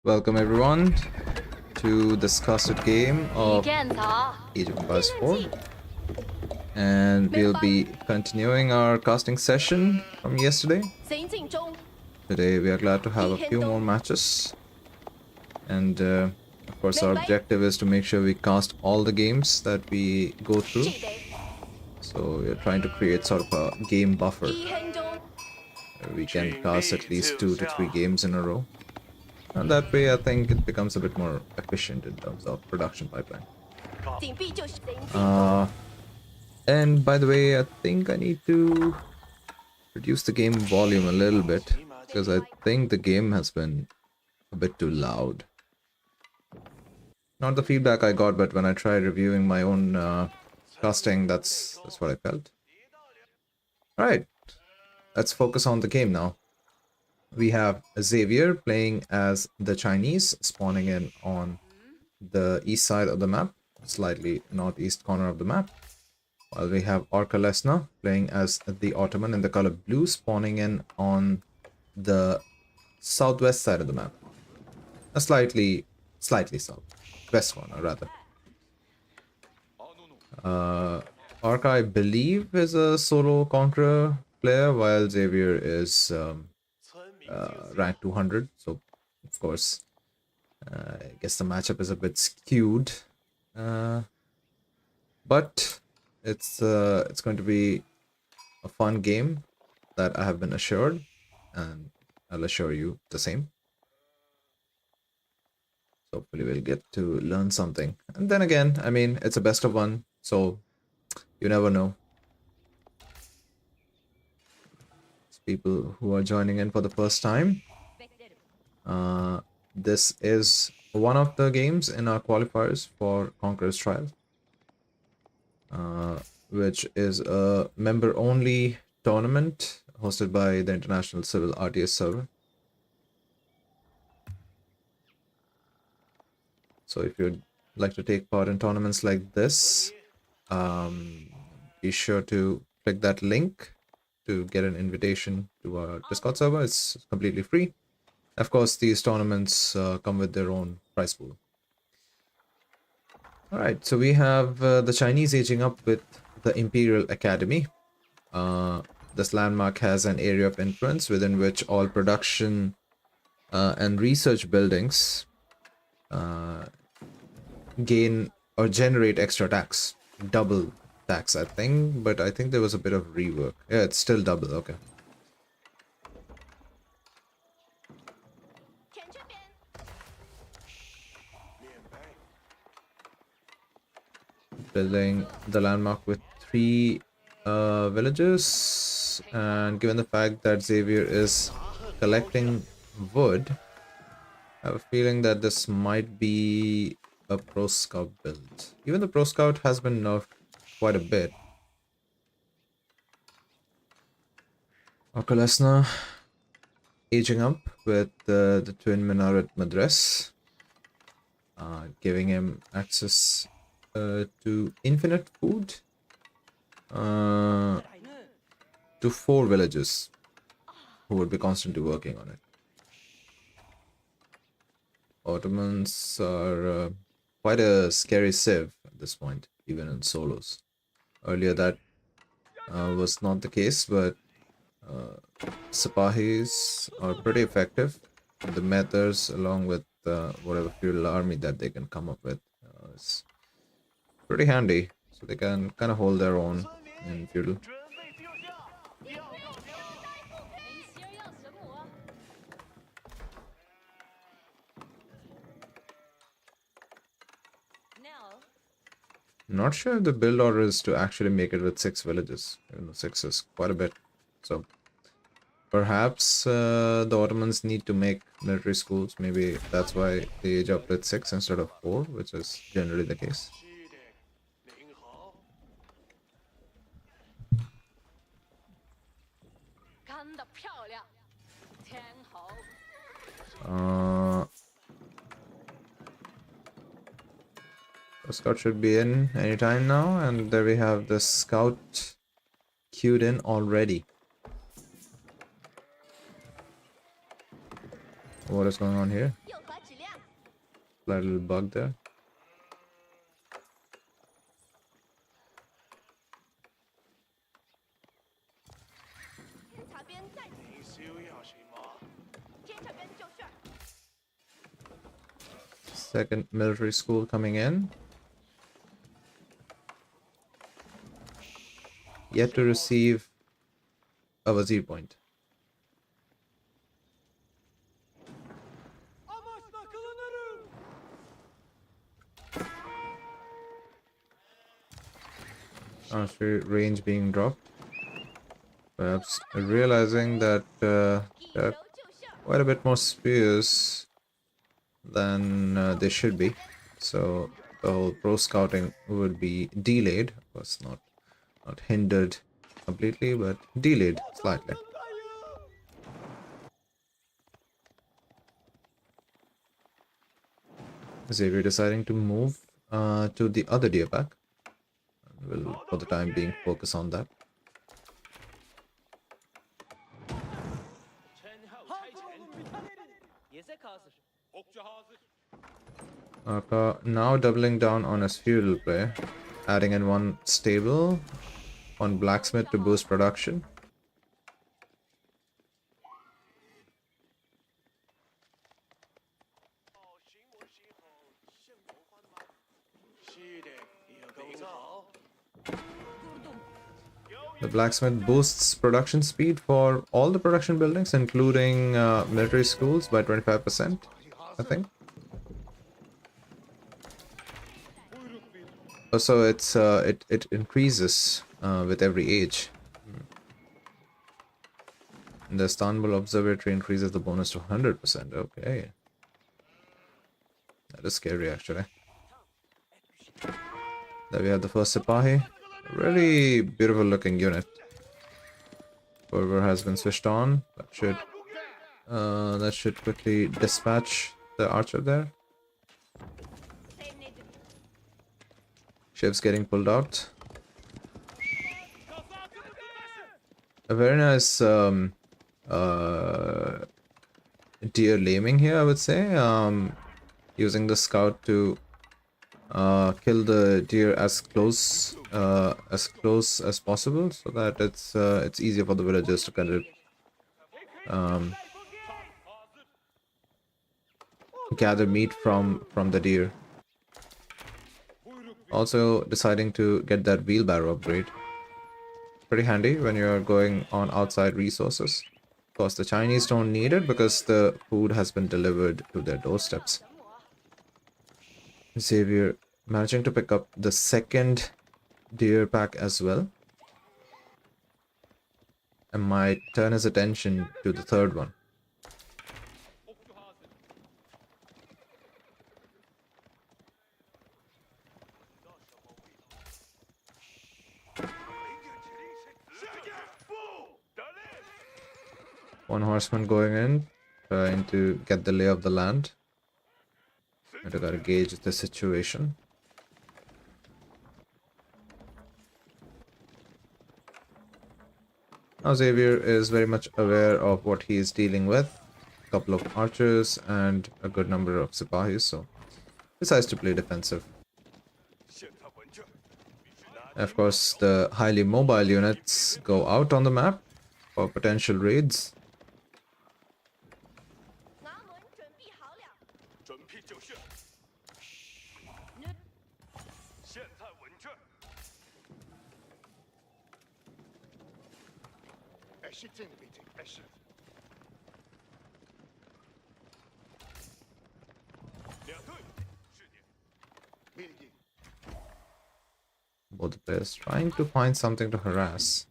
Welcome everyone to this casted game of Age of Empires 4, and we'll be continuing our casting session from yesterday. Today we are glad to have a few more matches, and of course our objective is to make sure we cast all the games that we go through. So we're trying to create sort of a game buffer where we can cast at least 2 to 3 games in a row. And that way, I think it becomes a bit more efficient in terms of production pipeline. And by the way, I think I need to reduce the game volume a little bit because I think the game has been a bit too loud. Not the feedback I got, but when I tried reviewing my own casting, that's what I felt. Alright, let's focus on the game now. We have Xavier playing as the Chinese, spawning in on the east side of the map, slightly northeast corner of the map. While we have Orca Lesna playing as the Ottoman in the color blue, spawning in on the southwest side of the map. A slightly south. West corner, rather. Orca, I believe, is a solo Conqueror player, while Xavier is rank 200, so of course I guess the matchup is a bit skewed, but it's going to be a fun game that I have been assured, and I'll assure you the same. So hopefully we'll get to learn something, and then again, I mean, it's a best of one, so you never know. People who are joining in for the first time, this is one of the games in our qualifiers for Conqueror's Trial, which is a member-only tournament hosted by the International Civil RTS server. So if you'd like to take part in tournaments like this, be sure to click that link to get an invitation to our Discord server. It's completely free. Of course, these tournaments come with their own prize pool. Alright, so we have the Chinese aging up with the Imperial Academy. This landmark has an area of influence within which all production and research buildings gain or generate extra tax. Double tax, I think, but I think there was a bit of rework. Yeah, it's still double, okay. Building the landmark with 3 villages, and given the fact that Xavier is collecting wood, I have a feeling that this might be a pro scout build. Even the pro scout has been nerfed quite a bit. Orca Lesna aging up with the twin minaret madras, giving him access to infinite food, to 4 villages who would be constantly working on it. Ottomans are quite a scary civ at this point, even in solos. Earlier that was not the case, but Sipahis are pretty effective. The methods, along with whatever feudal army that they can come up with, is pretty handy, so they can kind of hold their own in feudal. Not sure if the build order is to actually make it with 6 villages, even though 6 is quite a bit. So perhaps the Ottomans need to make military schools. Maybe that's why they age up with 6 instead of 4, which is generally the case. The scout should be in anytime now, and there we have the scout queued in already. What is going on here? Slight little bug there. Second military school coming in. Yet to receive a Wazir point. Archery range being dropped. Perhaps realizing that there are quite a bit more spears than they should be. So the whole pro scouting would be delayed. Of course, not hindered completely, but delayed slightly. Xavier deciding to move to the other deer pack. We'll, for the time being, focus on that. Now doubling down on his feudal play, adding in one stable, one blacksmith to boost production. The blacksmith boosts production speed for all the production buildings, including military schools, by 25%, I think. So it increases with every age. The Istanbul Observatory increases the bonus to 100%. Okay. That is scary, actually. There we have the first Sipahi. Really beautiful looking unit. Fervor has been switched on. That should quickly dispatch the archer there. Ship's getting pulled out. A very nice deer laming here, I would say. Using the scout to kill the deer as close as possible, so that it's easier for the villagers to kind of gather meat from the deer. Also deciding to get that wheelbarrow upgrade. Pretty handy when you're going on outside resources. Of course, the Chinese don't need it because the food has been delivered to their doorsteps. Xavier managing to pick up the second deer pack as well. And might turn his attention to the third one. One horseman going in, trying to get the lay of the land. And I gotta gauge the situation. Now Xavier is very much aware of what he is dealing with. A couple of archers and a good number of Sipahis, so decides to play defensive. Of course, the highly mobile units go out on the map for potential raids. Both the players trying to find something to harass.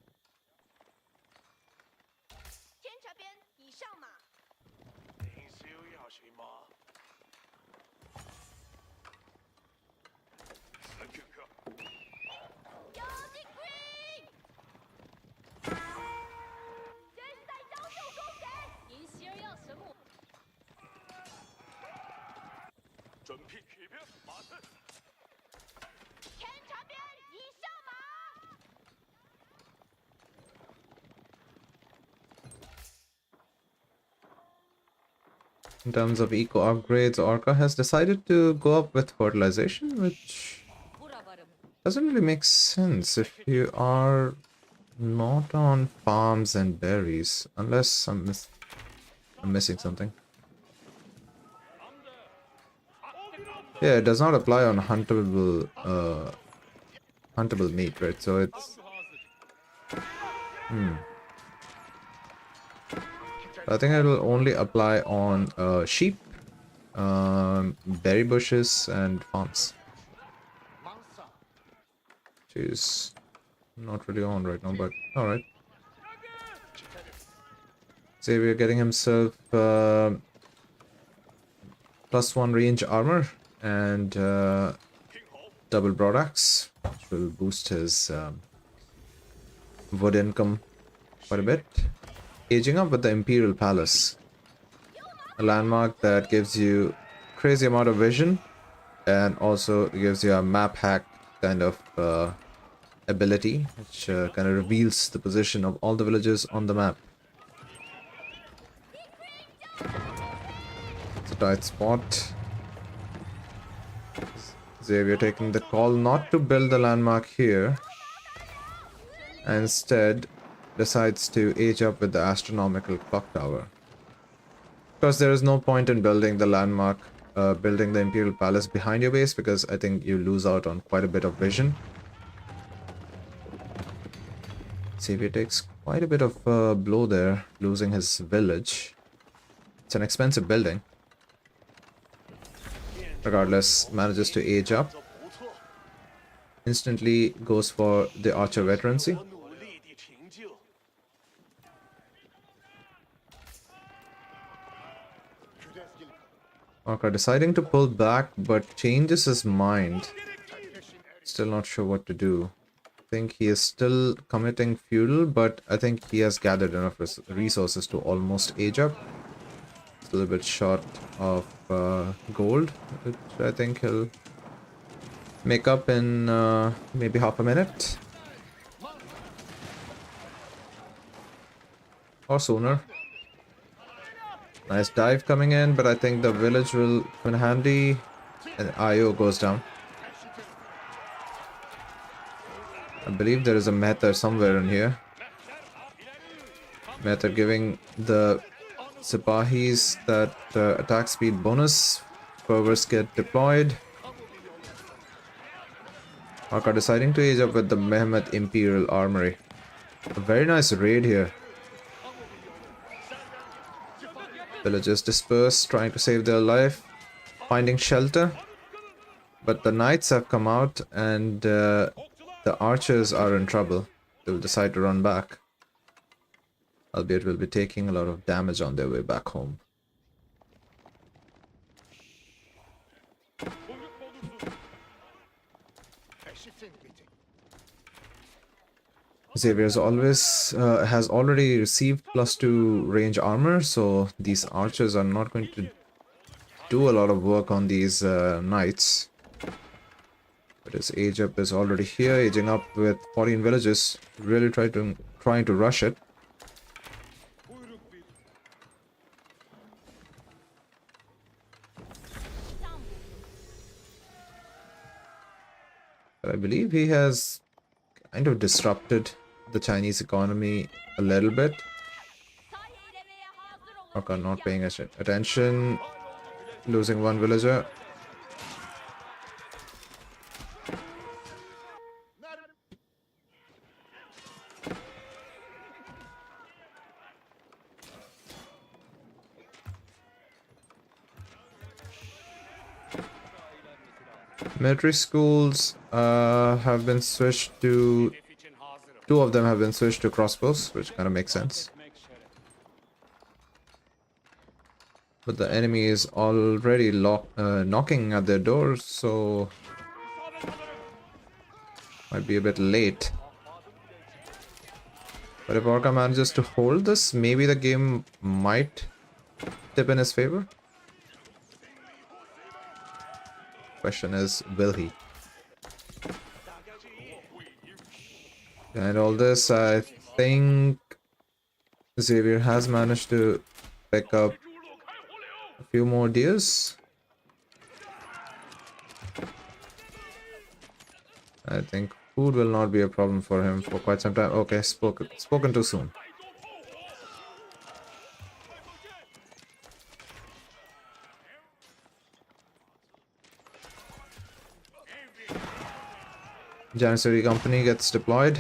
In terms of eco upgrades, Orca has decided to go up with fertilization, which doesn't really make sense if you are not on farms and berries, unless I'm missing something. Yeah, it does not apply on huntable meat, right? So it's I think it will only apply on sheep, berry bushes, and farms. Which is not really on right now, but alright. Xavier getting himself +1 range armor and double broad axe, which will boost his wood income quite a bit. Aging up with the Imperial Palace, a landmark that gives you crazy amount of vision and also gives you a map hack kind of ability, which kind of reveals the position of all the villages on the map. It's a tight spot. Xavier taking the call not to build the landmark here, and instead decides to age up with the astronomical clock tower. Because there is no point in building the landmark, building the Imperial Palace behind your base, because I think you lose out on quite a bit of vision. Xavier takes quite a bit of blow there, losing his village. It's an expensive building. Regardless, manages to age up. Instantly goes for the archer veterancy. Orca deciding to pull back, but changes his mind. Still not sure what to do. I think he is still committing feudal, but I think he has gathered enough resources to almost age up. Still a bit short of gold, which I think he'll make up in maybe half a minute. Or sooner. Nice dive coming in, but I think the village will come in handy. And IO goes down. I believe there is a meta somewhere in here. Meta giving the Sipahis that attack speed bonus. Fervors get deployed. Orca deciding to age up with the Mehmet Imperial Armory. A very nice raid here. Villagers disperse, trying to save their life, finding shelter. But the knights have come out and the archers are in trouble. They will decide to run back. Albeit will be taking a lot of damage on their way back home. Xavier has already received +2 range armor, so these archers are not going to do a lot of work on these knights. But his age up is already here, aging up with 14 villages, really trying to rush it. But I believe he has kind of disrupted the Chinese economy a little bit. Okay, not paying attention, losing one villager. Military schools have been switched to... Two of them have been switched to crossbows, which kind of makes sense. But the enemy is already knocking at their doors, so... might be a bit late. But if Orca manages to hold this, maybe the game might tip in his favor. Question is, will he? And all this, I think Xavier has managed to pick up a few more deers. I think food will not be a problem for him for quite some time. Okay, spoken too soon. Janissary Company gets deployed.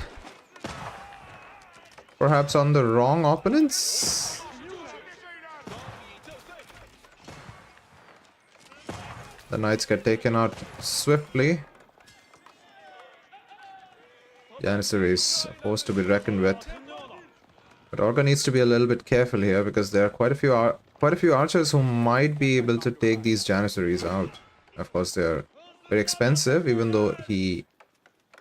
Perhaps on the wrong opponents? The knights get taken out swiftly. Janissary is a force to be reckoned with. But Orca needs to be a little bit careful here because there are quite a few archers who might be able to take these Janissaries out. Of course, they're very expensive, even though he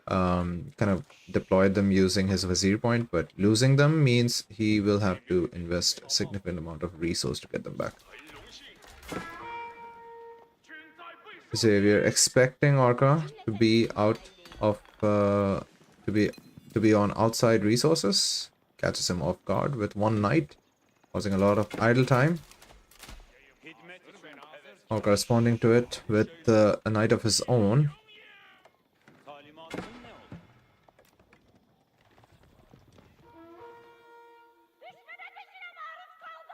kind of deployed them using his Vizier point, but losing them means he will have to invest a significant amount of resource to get them back. Xavier expecting Orca to be out of to be on outside resources, catches him off guard with one knight, causing a lot of idle time. Orca responding to it with a knight of his own.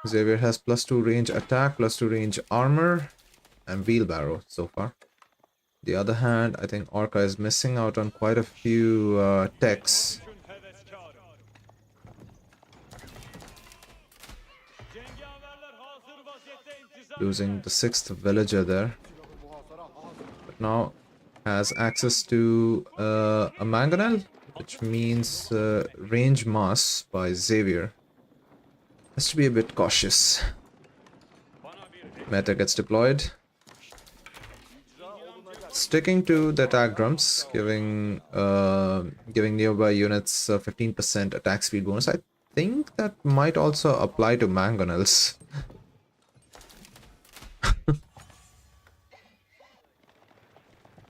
Xavier has +2 range attack, +2 range armor, and wheelbarrow so far. The other hand, I think Orca is missing out on quite a few techs. Losing the 6th villager there. But now has access to a mangonel, which means range mass by Xavier. Has to be a bit cautious. Meta gets deployed. Sticking to the attack drums, giving nearby units 15% attack speed bonus. I think that might also apply to mangonels.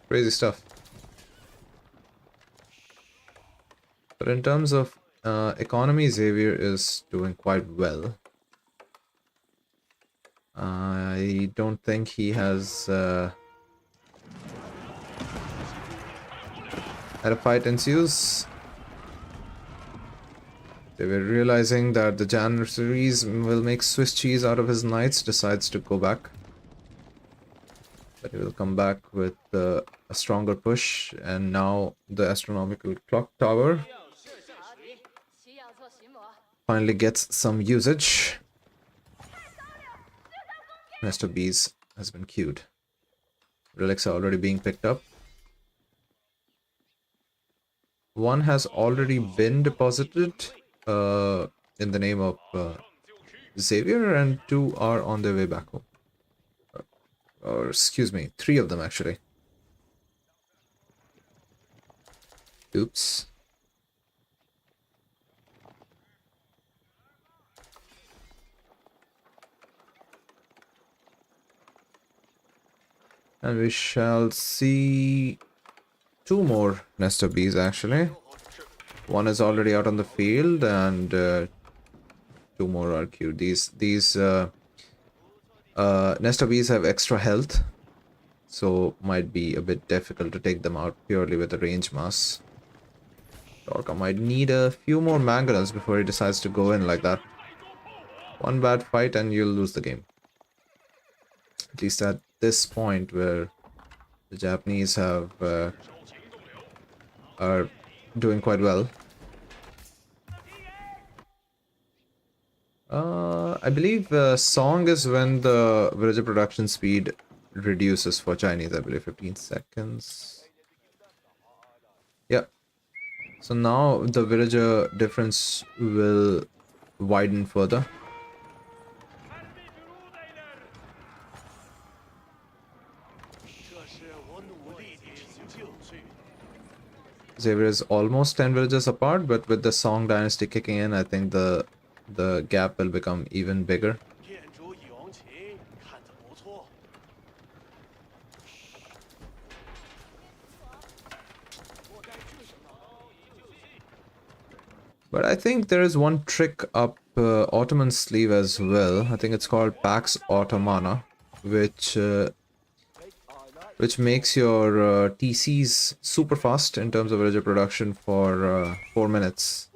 Crazy stuff. But in terms of economy, Xavier is doing quite well. I don't think he has had a fight ensues. They were realizing that the Janissaries will make Swiss cheese out of his knights, decides to go back. But he will come back with a stronger push, and now the astronomical clock tower finally gets some usage. Nest of bees has been queued. Relics are already being picked up. One has already been deposited in the name of Xavier, and 2 are on their way back home. Or excuse me, 3 of them actually. Oops. And we shall see 2 more nest of bees actually. One is already out on the field, and 2 more are queued. These nest of bees have extra health, so might be a bit difficult to take them out purely with a range mass. Orca might need a few more mangonels before he decides to go in like that. One bad fight and you'll lose the game. At least at this point where the Japanese have are doing quite well. I believe song is when the villager production speed reduces for Chinese. I believe 15 seconds. Yeah. So now the villager difference will widen further. Xavier is almost 10 villages apart, but with the Song dynasty kicking in, I think the gap will become even bigger. But I think there is one trick up Ottoman sleeve as well. I think it's called Pax Ottomana, which makes your TCs super fast in terms of villager production for 4 minutes.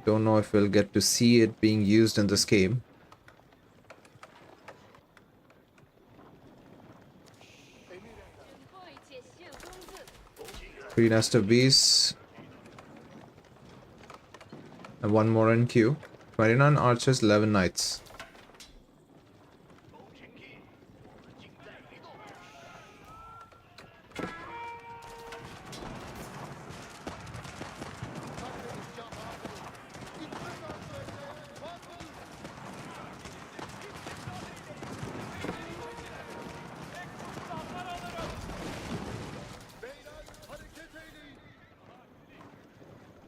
Don't know if we'll get to see it being used in this game. 3 nest of bees. And 1 more in queue. 29 archers, 11 knights.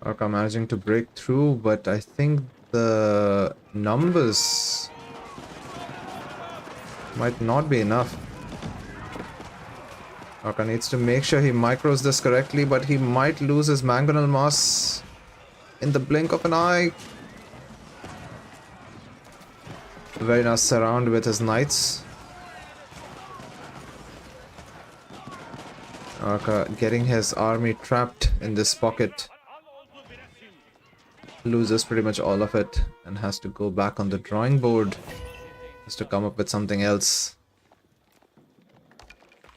Arca managing to break through, but I think the numbers might not be enough. Arca needs to make sure he micros this correctly, but he might lose his mangonel moss in the blink of an eye. Very nice surround with his knights. Arca getting his army trapped in this pocket. Loses pretty much all of it and has to go back on the drawing board just to come up with something else.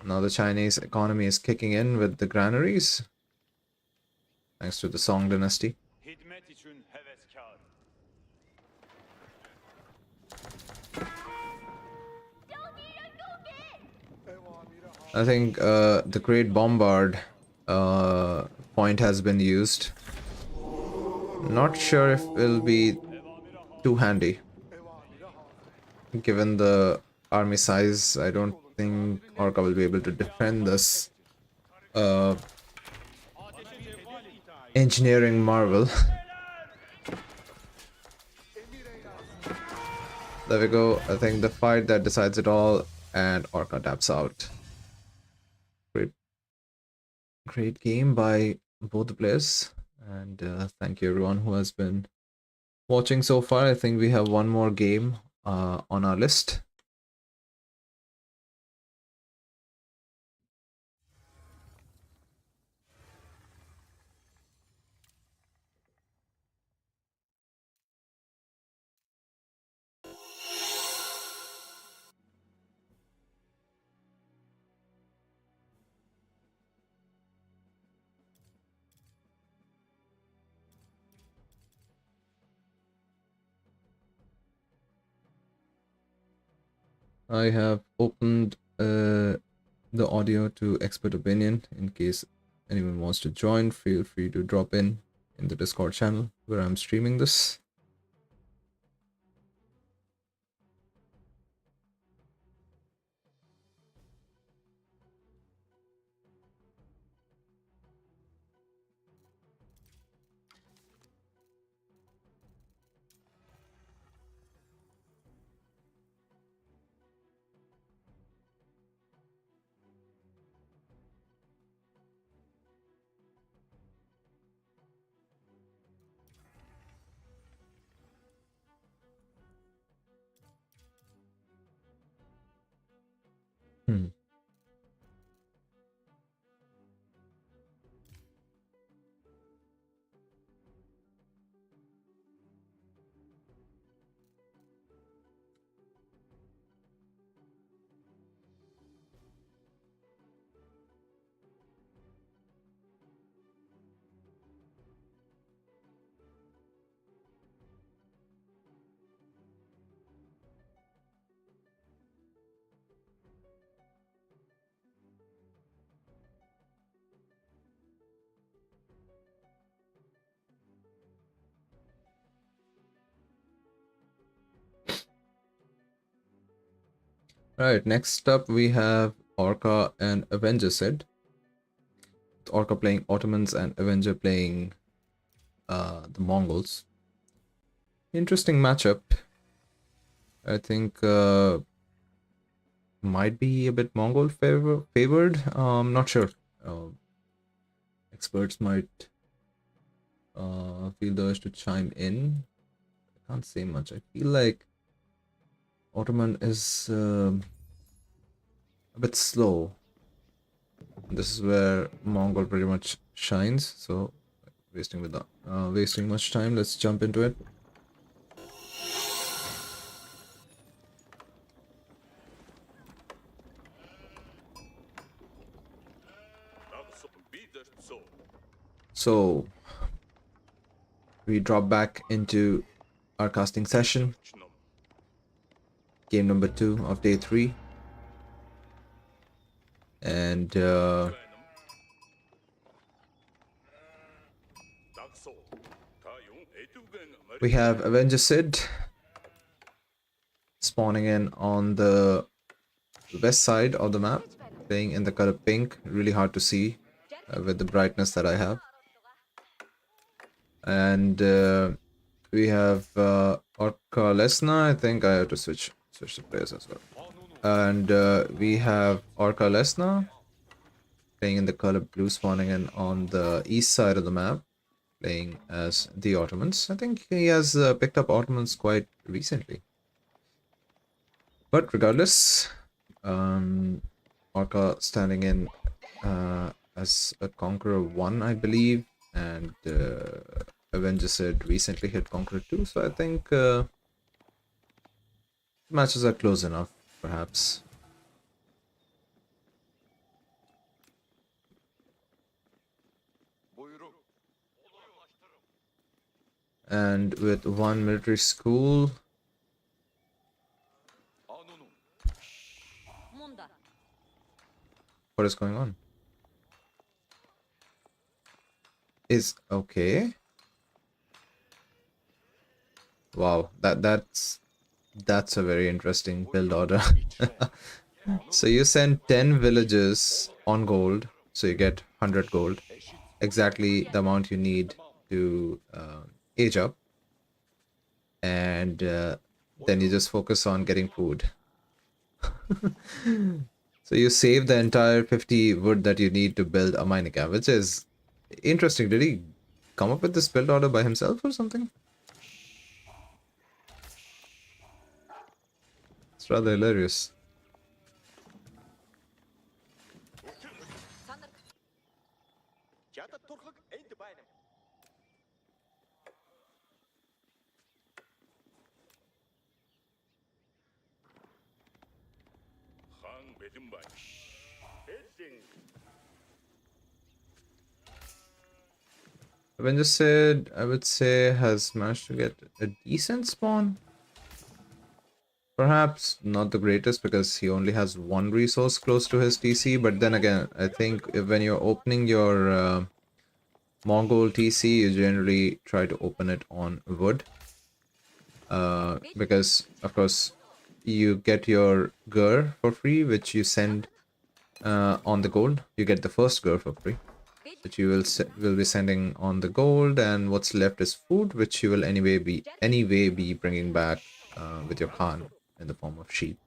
Now the Chinese economy is kicking in with the granaries thanks to the Song dynasty. I think the Great Bombard point has been used. Not sure if it'll be too handy. Given the army size, I don't think Orca will be able to defend this engineering marvel. There we go. I think the fight that decides it all, and Orca taps out. Great game by both the players. And thank you everyone who has been watching so far. I think we have one more game on our list. I have opened the audio to expert opinion. In case anyone wants to join, feel free to drop in the Discord channel where I'm streaming this. Right, next up we have Orca and Avenger set. Orca playing Ottomans and Avenger playing the Mongols. Interesting matchup. I think might be a bit Mongol favored. Not sure. Experts might feel the urge to chime in. can't say much. I feel like Ottoman is a bit slow. This is where Mongol pretty much shines. So wasting much time, let's jump into it. So we drop back into our casting session, game number 2 of day 3, and we have Avenger Sid spawning in on the west side of the map, playing in the color pink. Really hard to see with the brightness that I have. And we have Orca Lesna. I think I have to switch the players as well. And we have Orca Lesna playing in the color blue, spawning in on the east side of the map, playing as the Ottomans. I think he has picked up Ottomans quite recently. But regardless, Orca standing in as a Conqueror 1, I believe, and Avenger said recently hit Conqueror 2, so I think matches are close enough, perhaps. And with one military school, what is going on? Is okay. Wow, that's a very interesting build order. So you send 10 villages on gold, so you get 100 gold, exactly the amount you need to age up, and then you just focus on getting food. So you save the entire 50 wood that you need to build a mining camp, which is interesting. Did he come up with this build order by himself or something? It's rather hilarious. Avenger said, I would say, has managed to get a decent spawn. Perhaps not the greatest because he only has one resource close to his TC, but then again, I think when you're opening your Mongol TC, you generally try to open it on wood. Because, of course, you get your gur for free, which you send on the gold. You get the first gur for free, which you will be sending on the gold, and what's left is food, which you will anyway be bringing back with your Khan in the form of sheep.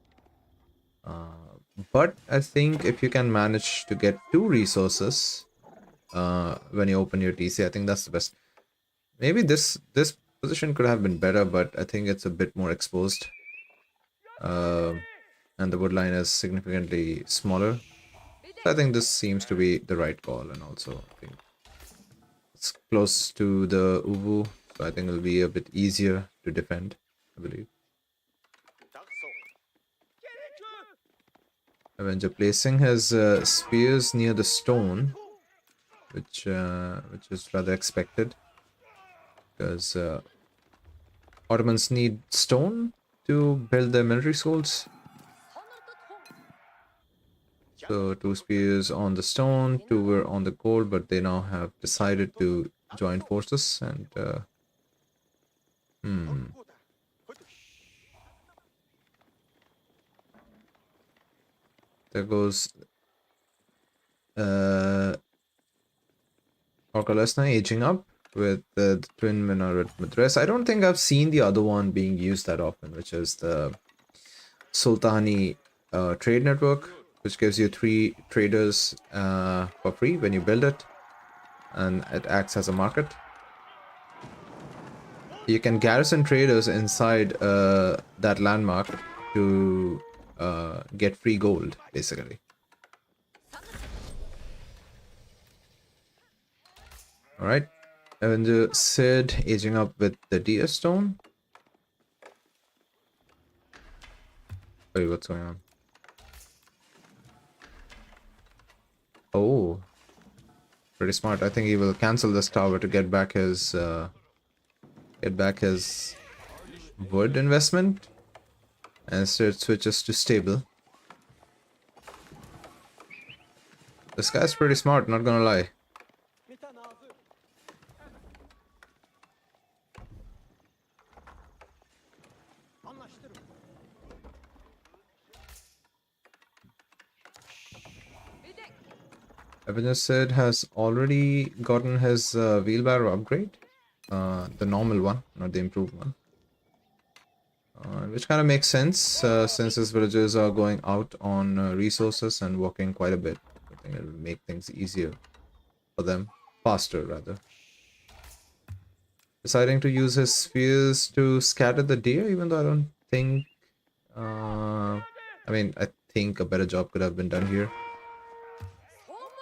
But I think if you can manage to get 2 resources when you open your TC, I think that's the best. Maybe this position could have been better, but I think it's a bit more exposed. And the wood line is significantly smaller. So I think this seems to be the right call, and also I think it's close to the Uvu, so I think it'll be a bit easier to defend, I believe. Avenger placing his spears near the stone, which is rather expected, because Ottomans need stone to build their military schools. So 2 spears on the stone, 2 were on the gold, but they now have decided to join forces, and there goes Orca Lesna aging up with the twin minaret madras. I don't think I've seen the other one being used that often, which is the Sultani trade network, which gives you 3 traders for free when you build it, and it acts as a market. You can garrison traders inside that landmark to get free gold, basically. Alright. Avenger Sid aging up with the Deer Stone. Wait, what's going on? Oh, pretty smart. I think he will cancel this tower to get back his wood investment, and instead switches to stable. This guy's pretty smart, not gonna lie. Avenger Sid has already gotten his wheelbarrow upgrade. The normal one, not the improved one. Which kind of makes sense since his villagers are going out on resources and walking quite a bit. I think it will make things easier for them. Faster, rather. Deciding to use his spears to scatter the deer, even though I don't think... I think a better job could have been done here.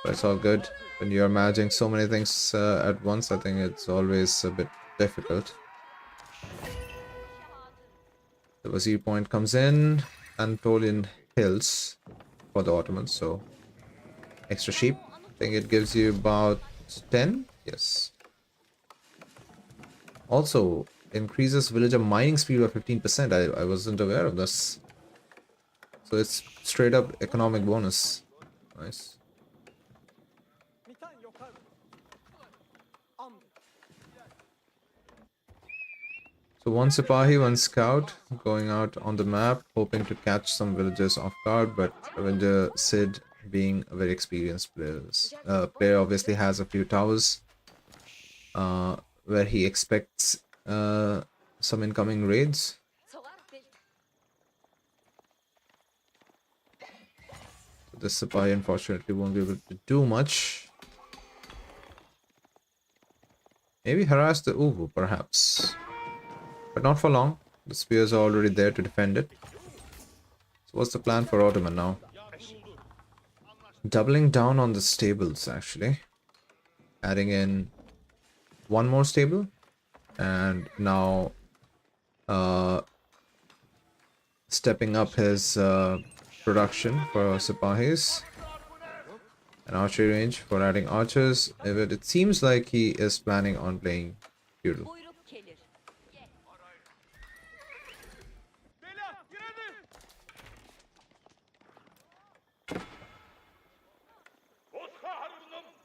But it's all good. When you're managing so many things at once, I think it's always a bit difficult. The Wazir point comes in. Anatolian Hills for the Ottomans, so extra sheep. I think it gives you about 10. Yes. Also, increases villager mining speed by 15%. I wasn't aware of this. So it's straight up economic bonus. Nice. So one Sipahi, one scout going out on the map, hoping to catch some villagers off guard, but Avenger Sid, being a very experienced player, obviously has a few towers where he expects some incoming raids. So this Sipahi unfortunately won't be able to do much. Maybe harass the Uvu, perhaps. But not for long. The spears are already there to defend it. So what's the plan for Ottoman now? Doubling down on the stables, actually. Adding in one more stable. And now stepping up his production for Sipahis. An archery range for adding archers. It seems like he is planning on playing feudal.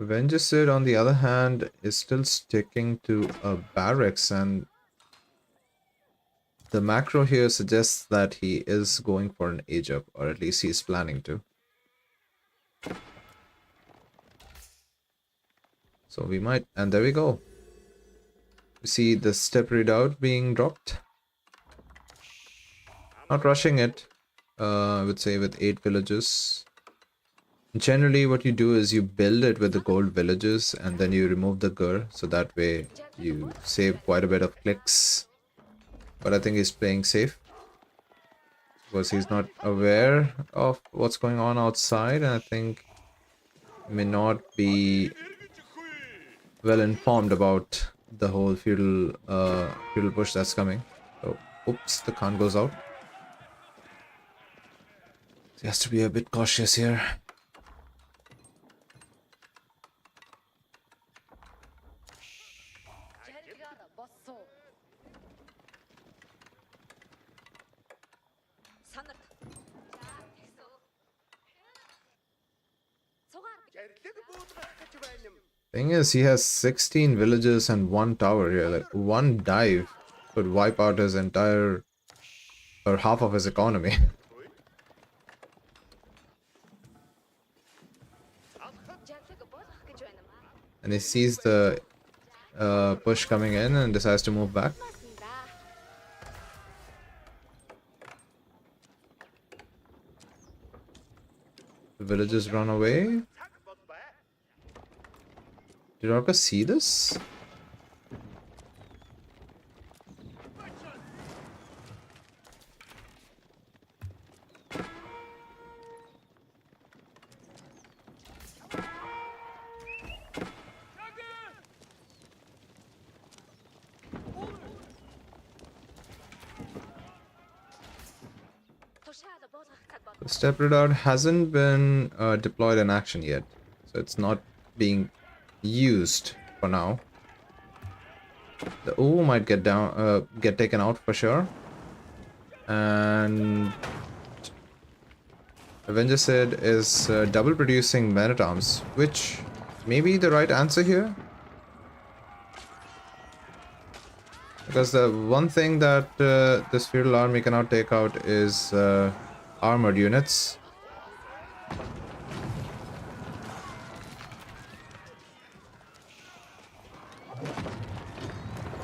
Avenger Sid, on the other hand, is still sticking to a barracks, and the macro here suggests that he is going for an age up, or at least he's planning to. So we might, and there we go. We see the step redoubt being dropped. Not rushing it, I would say, with 8 villages. Generally, what you do is you build it with the gold villages and then you remove the gur, so that way you save quite a bit of clicks. But I think he's playing safe because he's not aware of what's going on outside, and I think may not be well informed about the whole feudal push that's coming. So, oops, the Khan goes out. He has to be a bit cautious here. Thing is, he has 16 villages and 1 tower here. Like, one dive could wipe out his entire, or half of his economy. And he sees the push coming in and decides to move back. The villagers run away. Did Orca see this? The step radar hasn't been deployed in action yet, so it's not being used for now. The O might get taken out for sure, and Avenger Sid is double producing men at arms, which may be the right answer here. Because the one thing that this feudal army cannot take out is armored units.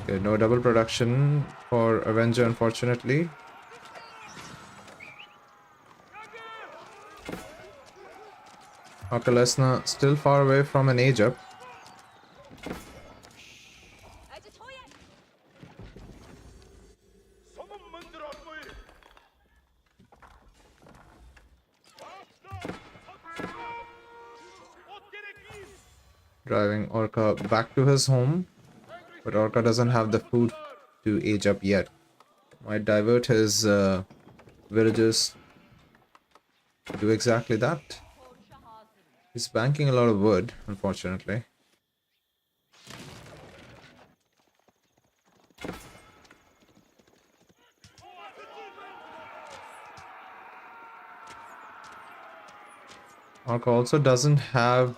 Okay, no double production for Avenger, unfortunately. Lesnar still far away from an age up. Driving Orca back to his home, but Orca doesn't have the food to age up yet. Might divert his villagers to do exactly that. He's banking a lot of wood, unfortunately. Orca also doesn't have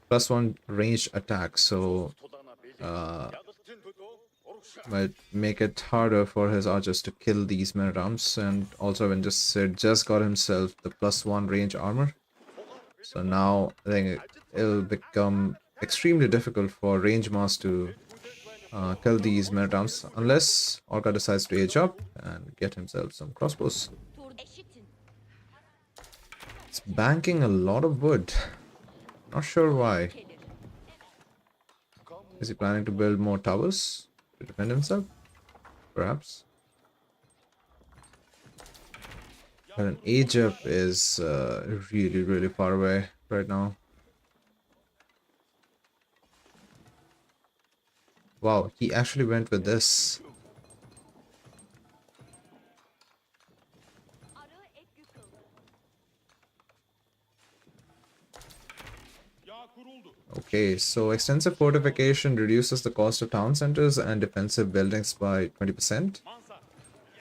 +1 ranged attack, so might make it harder for his archers to kill these men-at-arms. And also when just got himself the +1 range armor, so now I think it'll become extremely difficult for range mass to kill these men-at-arms unless Orca decides to age up and get himself some crossbows. It's banking a lot of wood. Not sure why. Is he planning to build more towers to defend himself? Perhaps. But an age up is really far away right now. Wow, he actually went with this. Okay, so extensive fortification reduces the cost of town centers and defensive buildings by 20%.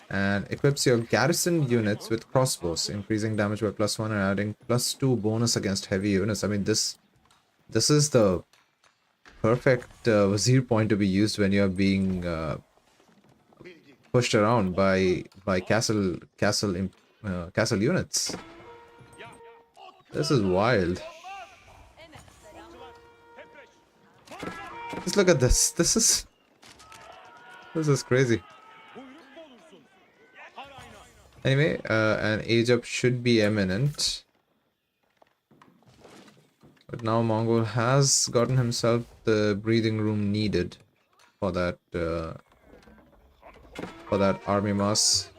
And equips your garrison units with crossbows, increasing damage by +1 and adding +2 bonus against heavy units. I mean, this is the perfect Wazir point to be used when you're being pushed around by castle units. This is wild. Just look at this. This is crazy. Anyway, an age up should be imminent. But now Mongol has gotten himself the breathing room needed for that army mass.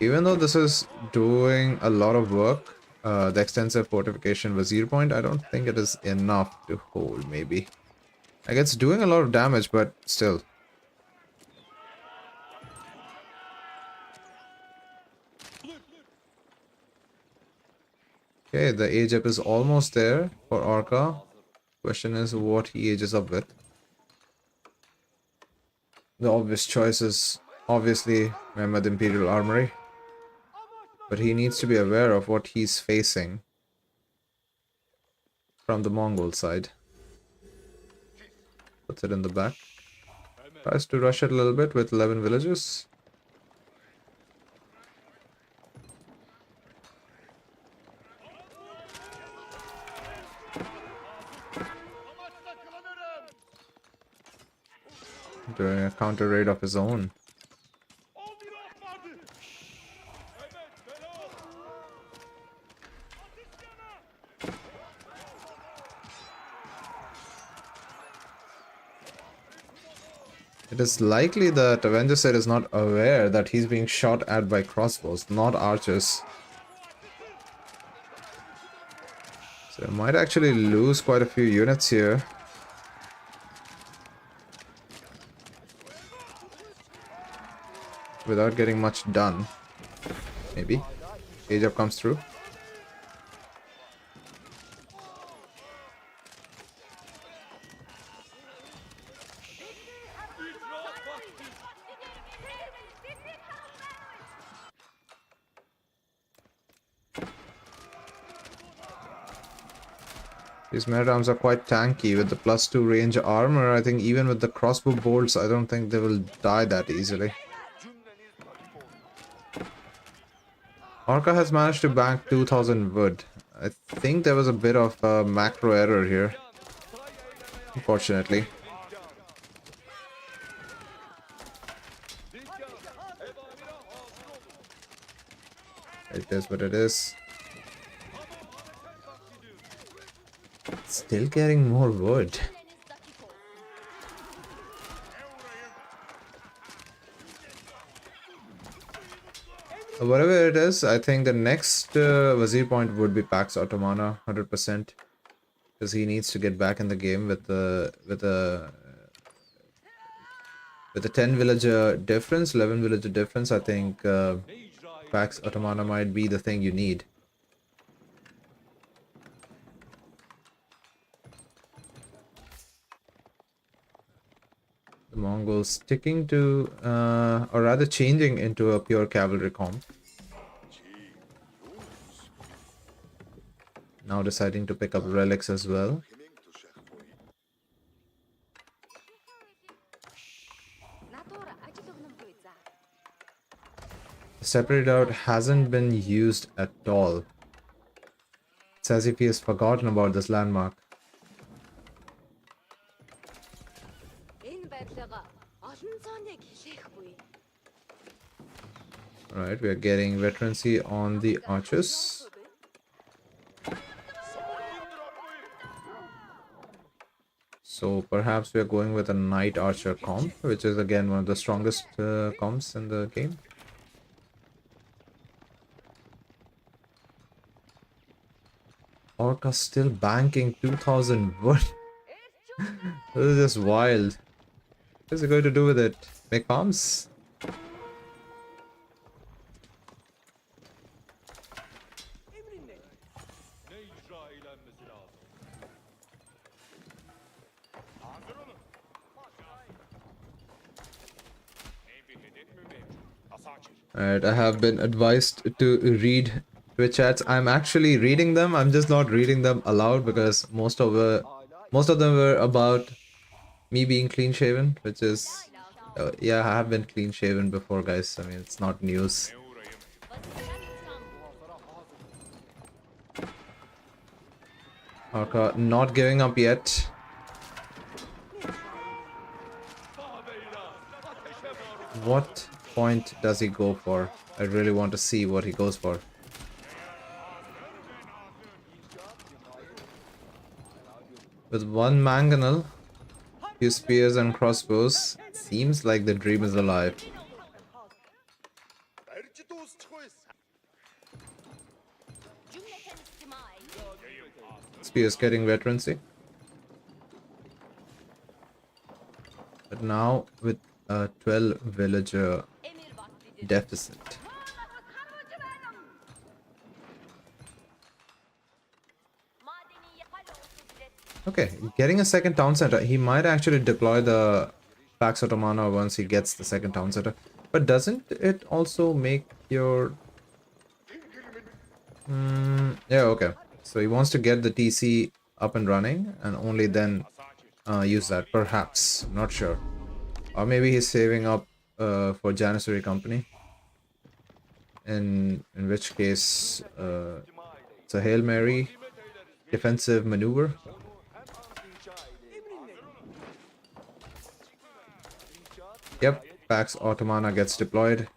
Even though this is doing a lot of work, the extensive fortification Wazir point, I don't think it is enough to hold, maybe. Like, it's doing a lot of damage, but still. Okay, the age up is almost there for Orca. Question is what he ages up with. The obvious choice is obviously Mehmed Imperial Armory. But he needs to be aware of what he's facing from the Mongol side. Puts it in the back. Tries to rush it a little bit with 11 villages. Doing a counter raid of his own. It is likely that Avenger Set is not aware that he's being shot at by crossbows, not archers. So I might actually lose quite a few units here. Without getting much done. Maybe. Age up comes through. These men-at-arms are quite tanky with the +2 range armor. I think even with the crossbow bolts, I don't think they will die that easily. Orca has managed to bank 2000 wood. I think there was a bit of a macro error here, unfortunately. It is what it is. Still getting more wood. Whatever it is, I think the next Wazir point would be Pax Ottomana, 100%, because he needs to get back in the game with the 10 villager difference, 11 villager difference. I think Pax Ottomana might be the thing you need. The Mongols sticking to, or rather changing into a pure cavalry comp. Now deciding to pick up relics as well. The separate out hasn't been used at all. It's as if he has forgotten about this landmark. Alright, we are getting veterancy on the archers. So perhaps we are going with a knight archer comp, which is again one of the strongest comps in the game. Orca still banking 2000 wood. This is just wild. What is it going to do with it? Make farms? Alright, I have been advised to read Twitch chats. I'm actually reading them. I'm just not reading them aloud because most of them were about me being clean shaven, which is yeah, I have been clean shaven before, guys. I mean, it's not news. Orca not giving up yet. What point does he go for? I really want to see what he goes for. With one mangonel, few spears and crossbows, seems like the dream is alive. Spears getting veterancy. But now with a 12 villager deficit. Okay, getting a second town center. He might actually deploy the Pax Ottomana once he gets the second town center. But doesn't it also make your... yeah, okay. So he wants to get the TC up and running and only then use that. Perhaps. I'm not sure. Or maybe he's saving up for Janissary Company. In which case, it's a Hail Mary defensive maneuver. Yep, Pax Ottomana gets deployed.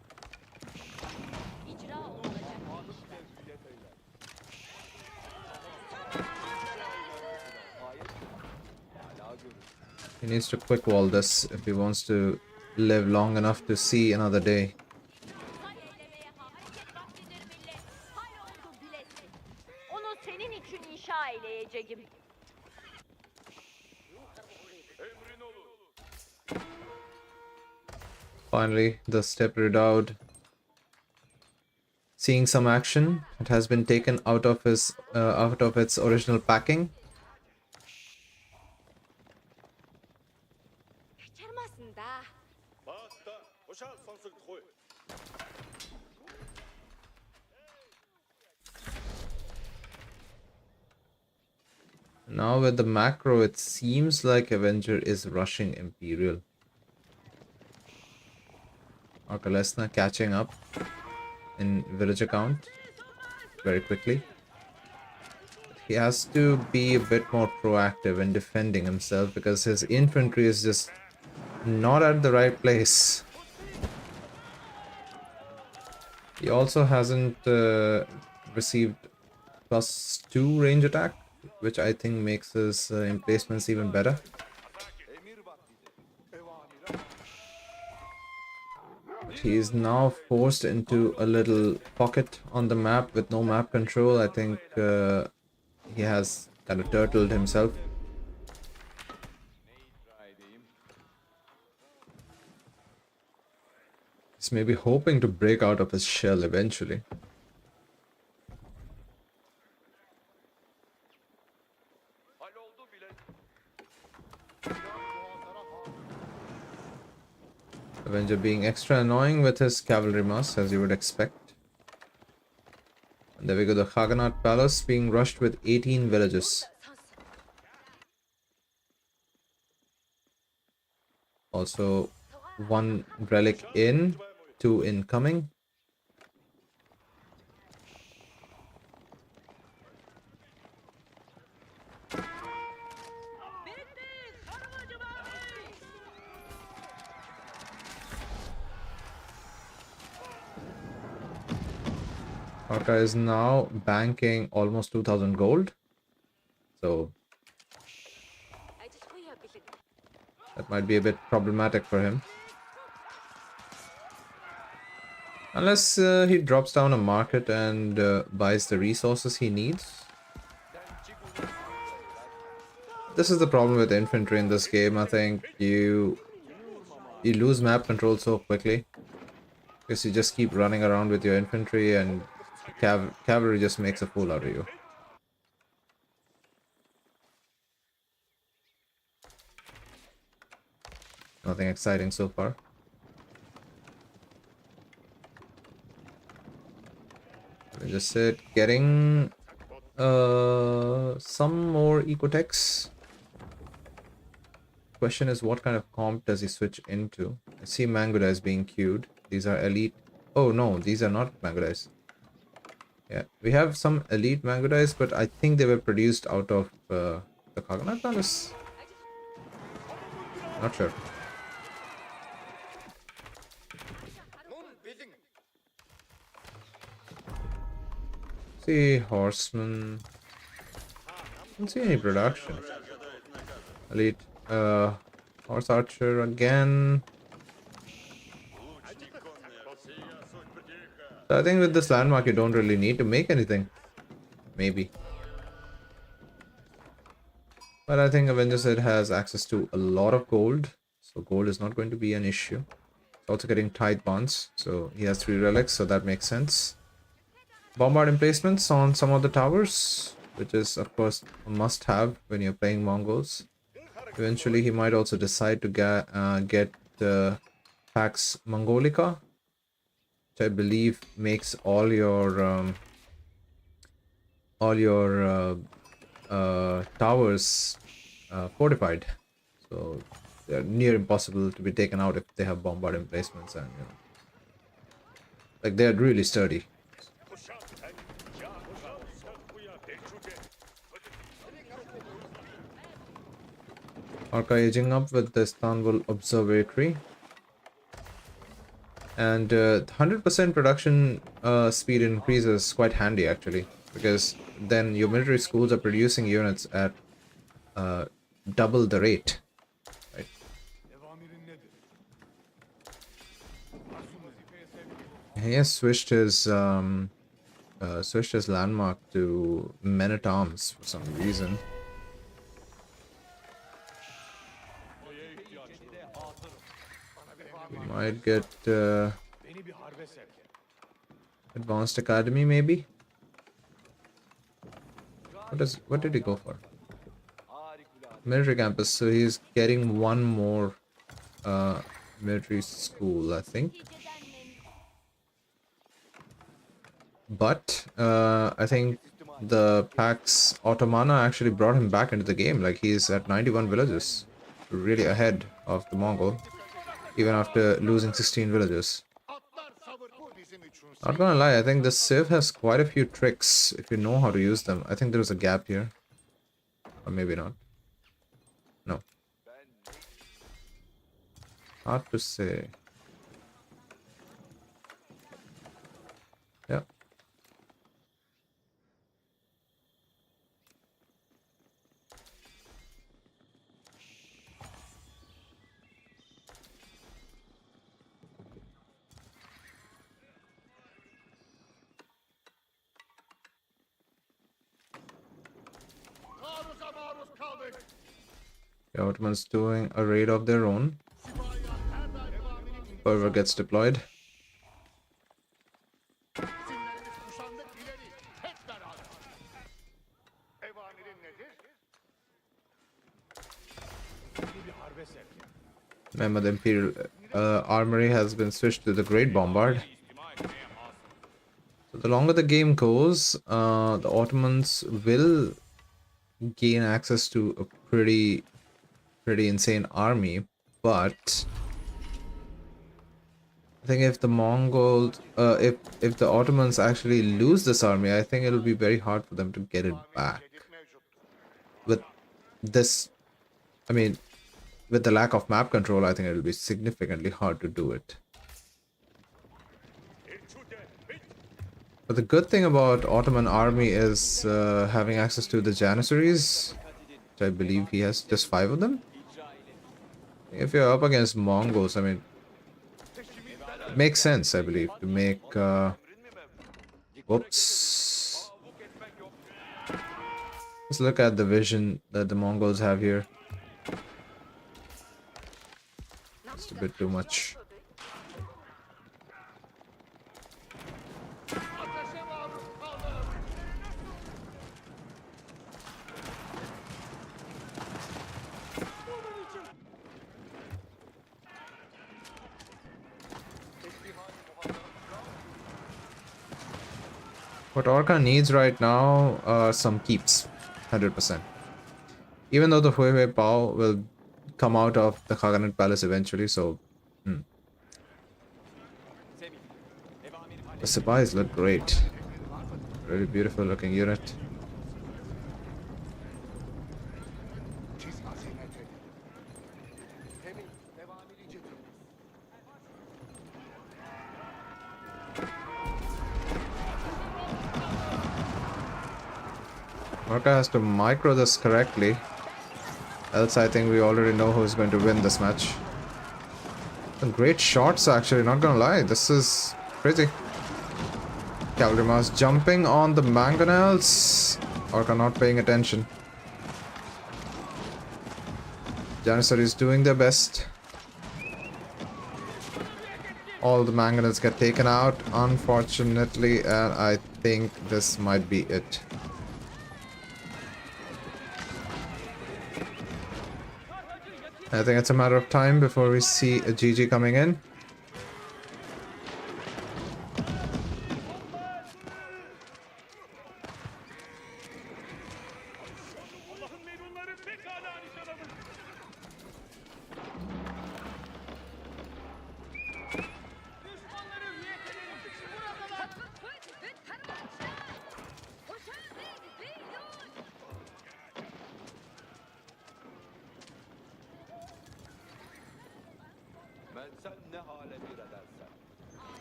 He needs to quick wall this if he wants to live long enough to see another day. Finally, the step redoubt seeing some action. It has been taken out of its original packing. Now with the macro, it seems like Avenger is rushing Imperial. Arkalesna catching up in villager count very quickly. He has to be a bit more proactive in defending himself because his infantry is just not at the right place. He also hasn't received +2 range attack, which I think makes his emplacements even better. He is now forced into a little pocket on the map with no map control. I think he has kind of turtled himself. He's maybe hoping to break out of his shell eventually. Avenger being extra annoying with his cavalry mass, as you would expect. And there we go, the Khaganat Palace being rushed with 18 villages. Also, 1 relic in, 2 incoming. Arka is now banking almost 2000 gold. So that might be a bit problematic for him. Unless he drops down a market and buys the resources he needs. This is the problem with infantry in this game. I think you lose map control so quickly. Because you just keep running around with your infantry and cavalry just makes a fool out of you. Nothing exciting so far. We just sit getting some more ecotechs. Question is, what kind of comp does he switch into? I see mango dice being queued. These are elite. Oh no, these are not mango dice. Yeah, we have some elite mango dice, but I think they were produced out of the Khaganat Palace. Not sure. See, horseman. Don't see any production. Elite horse archer again. So I think with this landmark you don't really need to make anything. Maybe. But I think Avenger Sid has access to a lot of gold. So gold is not going to be an issue. He's also getting tithe bonds. So he has 3 relics, so that makes sense. Bombard emplacements on some of the towers, which is of course a must-have when you're playing Mongols. Eventually he might also decide to get Pax Mongolica, which I believe makes all your towers fortified. So they're near impossible to be taken out if they have bombard emplacements, and you know, like they're really sturdy. Arka aging up with the Istanbul Observatory. And 100% production speed increase is quite handy actually, because then your military schools are producing units at double the rate. He has switched his landmark to men at arms for some reason. Might get advanced academy maybe. What did he go for? Military campus. So he's getting one more military school, I think. But I think the Pax Ottomana actually brought him back into the game. Like, he's at 91 villages, really ahead of the Mongol, even after losing 16 villages. Not gonna lie, I think the Civ has quite a few tricks if you know how to use them. I think there's a gap here. Or maybe not. No. Hard to say. Yeah. The Ottomans doing a raid of their own. Whoever gets deployed. Remember, the Imperial Armory has been switched to the Great Bombard. So the longer the game goes, the Ottomans will gain access to a pretty insane army, but I think if the Mongols, if the Ottomans actually lose this army, I think it'll be very hard for them to get it back. With this, I mean, with the lack of map control, I think it'll be significantly hard to do it. But the good thing about Ottoman army is having access to the Janissaries, which I believe he has just 5 of them. If you're up against Mongols, I mean, it makes sense, I believe, to make... Whoops. Let's look at the vision that the Mongols have here. It's a bit too much. What Orca needs right now are some keeps, 100%. Even though the Huihui Pao will come out of the Khaganate Palace eventually, so... The Sipais look great. Really beautiful looking unit. Orca has to micro this correctly, else I think we already know who's going to win this match. Some great shots actually, not gonna lie, this is crazy. Cavalry mass jumping on the mangonels. Orca not paying attention. Janissaries doing their best. All the mangonels get taken out, unfortunately, and I think this might be it. I think it's a matter of time before we see a GG coming in.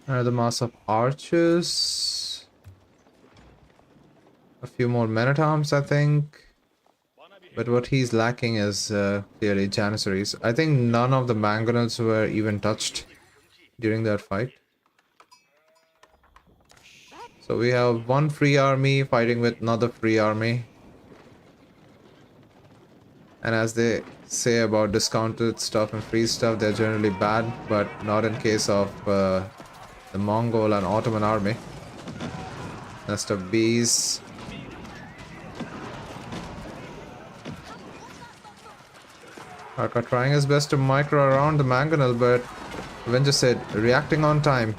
Another mass of archers. A few more men-at-arms, I think. But what he's lacking is clearly Janissaries. I think none of the mangonels were even touched during that fight. So we have one free army fighting with another free army. And as they say about discounted stuff and free stuff, they're generally bad, but not in case of the Mongol and Ottoman army. Nest of bees. Arka trying his best to micro around the mangonel, but Avenger said, reacting on time.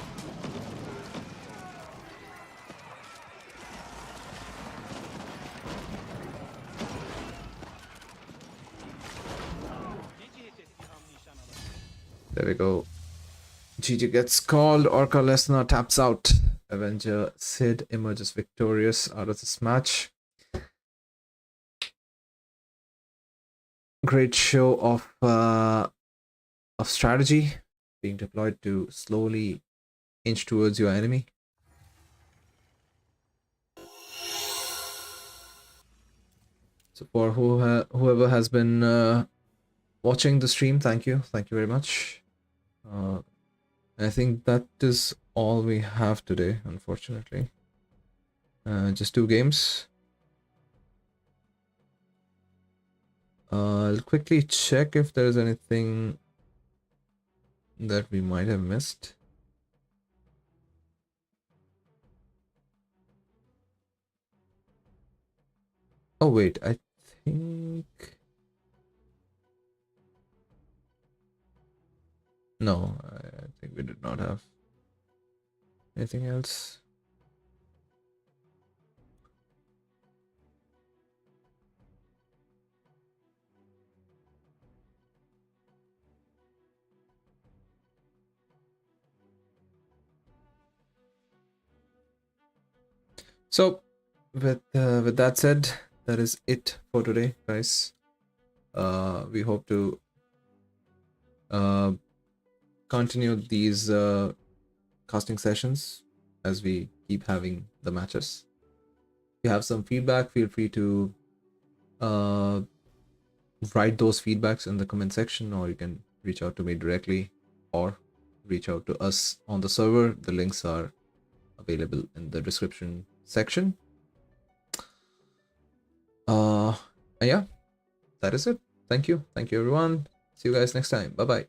There we go. GG gets called. Orca Lesnar taps out. Avenger Sid emerges victorious out of this match. Great show of strategy being deployed to slowly inch towards your enemy. So for whoever has been watching the stream, thank you very much. I think that is all we have today, unfortunately. Just 2 games. I'll quickly check if there's anything that we might have missed. Oh wait, I think... No, I think we did not have anything else. So, with that said, that is it for today, guys. We hope to continue these casting sessions as we keep having the matches. If you have some feedback, feel free to write those feedbacks in the comment section, or you can reach out to me directly or reach out to us on the server. The links are available in the description section. Yeah, that is it. Thank you everyone. See you guys next time. Bye bye.